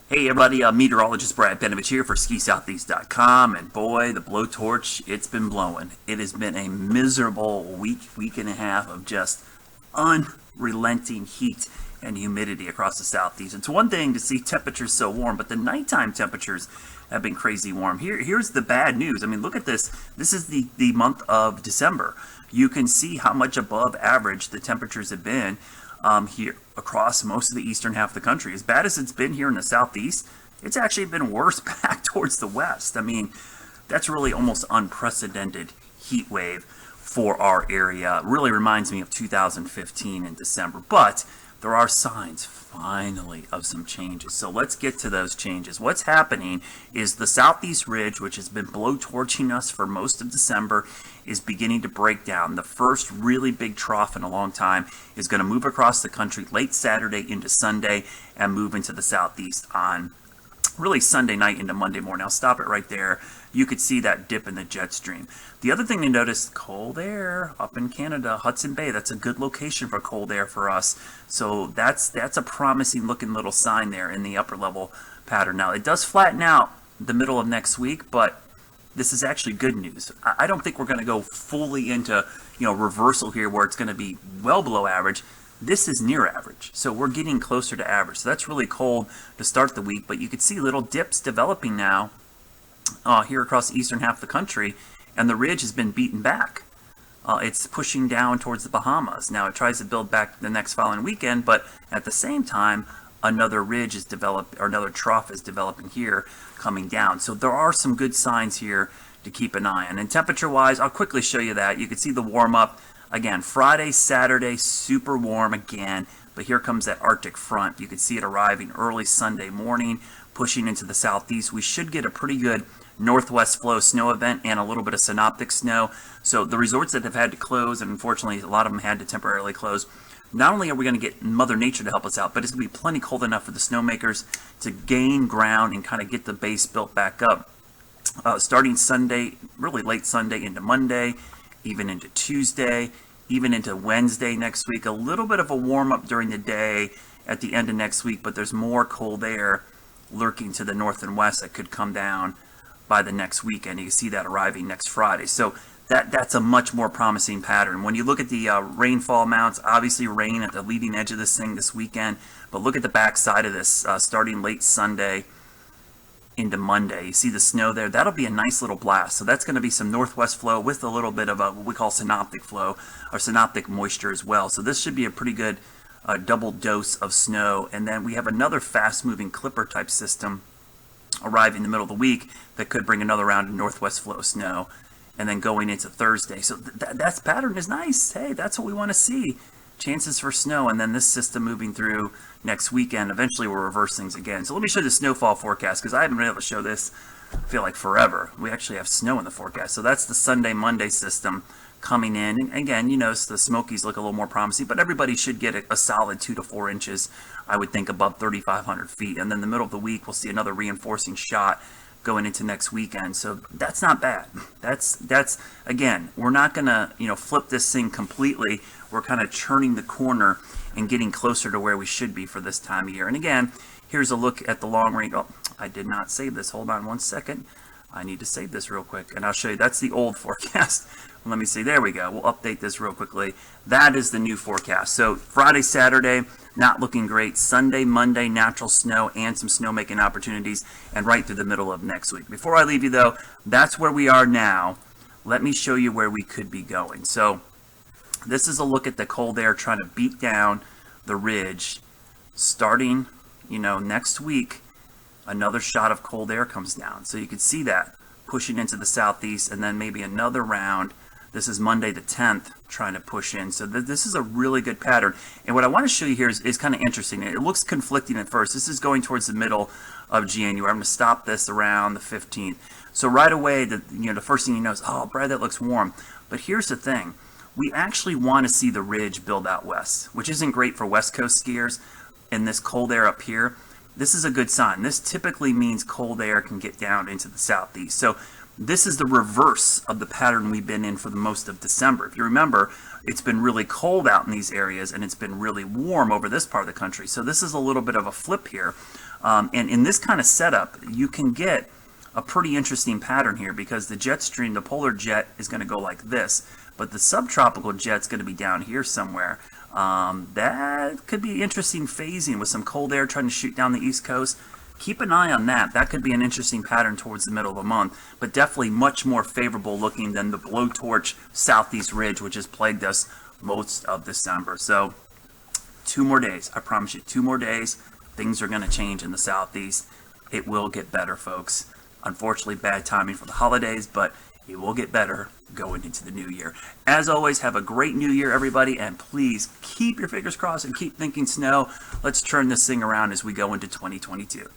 Hey everybody, meteorologist Brad Benovich here for SkiSoutheast.com, and boy, the blowtorch, it's been blowing. It has been a miserable week and a half of just unrelenting heat and humidity across the Southeast. It's one thing to see temperatures so warm, but the nighttime temperatures have been crazy warm. Here's the bad news. I mean, look at this. This is the month of December. You can see how much above average the temperatures have been here across most of the eastern half of the country. As bad as it's been here in the Southeast, it's actually been worse back towards the west. I mean, that's really almost unprecedented heat wave for our area. It really reminds me of 2015 in December, but there are signs finally of some changes. So let's get to those changes. What's happening is the Southeast Ridge, which has been blowtorching us for most of December, is beginning to break down. The first really big trough in a long time is going to move across the country late Saturday into Sunday and move into the Southeast on really Sunday night into Monday morning. I'll stop it right there. You could see that dip in the jet stream. The other thing to notice, cold air up in Canada, Hudson Bay. That's a good location for cold air for us. So that's a promising looking little sign there in the upper level pattern. Now it does flatten out the middle of next week, but this is actually good news. I don't think we're going to go fully into reversal here where it's going to be well below average. This is near average, so we're getting closer to average. So that's really cold to start the week, but you can see little dips developing now here across the eastern half of the country, and the ridge has been beaten back. It's pushing down towards the Bahamas. Now it tries to build back the next following weekend, but at the same time, another ridge is developed, or another trough is developing here, coming down. So there are some good signs here to keep an eye on. And temperature-wise, I'll quickly show you that. You can see the warm-up. Again, Friday, Saturday, super warm again, but here comes that Arctic front. You can see it arriving early Sunday morning, pushing into the southeast. We should get a pretty good northwest flow snow event and a little bit of synoptic snow. So the resorts that have had to close, and unfortunately a lot of them had to temporarily close, not only are we going to get Mother Nature to help us out, but it's going to be plenty cold enough for the snowmakers to gain ground and kind of get the base built back up. Starting Sunday, really late Sunday into Monday, even into Tuesday, even into Wednesday next week. A little bit of a warm-up during the day at the end of next week, but there's more cold air lurking to the north and west that could come down by the next weekend. You can see that arriving next Friday. So that's a much more promising pattern. When you look at the rainfall amounts, obviously rain at the leading edge of this thing this weekend, but look at the back side of this starting late Sunday into Monday. You see the snow there? That'll be a nice little blast. So that's going to be some northwest flow with a little bit of a, what we call synoptic flow, or synoptic moisture as well. So this should be a pretty good double dose of snow. And then we have another fast-moving clipper type system arriving in the middle of the week that could bring another round of northwest flow snow, and then going into Thursday. So that pattern is nice. Hey, that's what we want to see. Chances for snow, and then this system moving through next weekend. Eventually we'll reverse things again. So let me show you the snowfall forecast, because I haven't been able to show this, I feel like, forever. We actually have snow in the forecast. So that's the Sunday, Monday system coming in. And again, the Smokies look a little more promising, but everybody should get a solid 2 to 4 inches, I would think, above 3,500 feet. And then the middle of the week, we'll see another reinforcing shot going into next weekend. So that's not bad. That's again, we're not gonna flip this thing completely. We're kind of churning the corner and getting closer to where we should be for this time of year. And again, here's a look at the long range. Oh, I did not save this. Hold on one second. I need to save this real quick, and I'll show you. That's the old forecast. Let me see. There we go. We'll update this real quickly. That is the new forecast. So Friday, Saturday, not looking great. Sunday, Monday, natural snow and some snowmaking opportunities, and right through the middle of next week. Before I leave you, though, that's where we are now. Let me show you where we could be going. So this is a look at the cold air trying to beat down the ridge. Starting, next week, another shot of cold air comes down. So you can see that pushing into the southeast, and then maybe another round. This is Monday the 10th, trying to push in. So this is a really good pattern. And what I want to show you here is kind of interesting. It looks conflicting at first. This is going towards the middle of January. I'm going to stop this around the 15th. So right away, the first thing you know is, oh, Brad, that looks warm. But here's the thing. We actually want to see the ridge build out west, which isn't great for West Coast skiers. And this cold air up here, this is a good sign. This typically means cold air can get down into the southeast. So this is the reverse of the pattern we've been in for the most of December. If you remember, it's been really cold out in these areas, and it's been really warm over this part of the country. So this is a little bit of a flip here. And in this kind of setup, you can get a pretty interesting pattern here because the jet stream, the polar jet, is going to go like this, but the subtropical jet's going to be down here somewhere. That could be interesting phasing with some cold air trying to shoot down the east coast. Keep an eye on that. That could be an interesting pattern towards the middle of the month, but definitely much more favorable looking than the blowtorch southeast ridge, which has plagued us most of December. So 2 more days. I promise you, 2 more days. Things are going to change in the southeast. It will get better, folks. Unfortunately, bad timing for the holidays, but it will get better going into the new year. As always, have a great new year, everybody, and please keep your fingers crossed and keep thinking snow. Let's turn this thing around as we go into 2022.